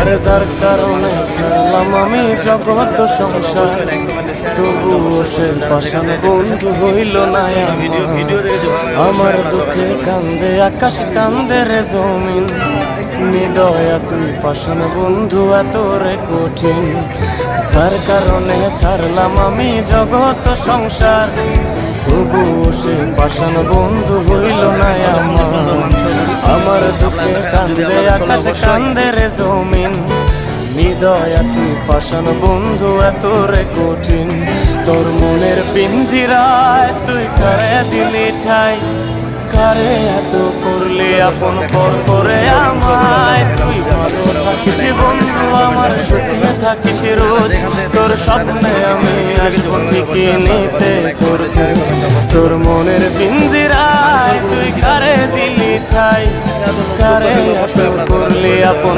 আর যার কারণে ছাড়লাম আমি জগৎ সংসার, তবুও সে পাষাণ বন্ধু হইল না আমার। দুঃখে কান্দে আকাশ, কান্দে রে জমিন, নিদয়া তুই পাষাণ বন্ধু এত রে কঠিন। যার কারণে ছাড়লাম আমি জগৎ সংসার, তবুও সে পাষাণ বন্ধু হইল না আমার। দুঃখে কান্দে আকাশ, কান্দে রে জমিন, নিদয়া তুই পাষাণ বন্ধু এত রে কঠিন। তোর মনের পিঞ্জিরায় তুই কারে দিলি ঠাই, কারে এত করলি আপন পর করে আমায়। তুই ভালো থাকিস বন্ধু আমার, সুখে থাকিস রোজ, তোর স্বপ্নে আমি আসবো ঠিকই নিতে তোর খোঁজ। তোর মনের পিঞ্জিরায় তুই কারে দিলি ঠাই, কারে এত করলি আপন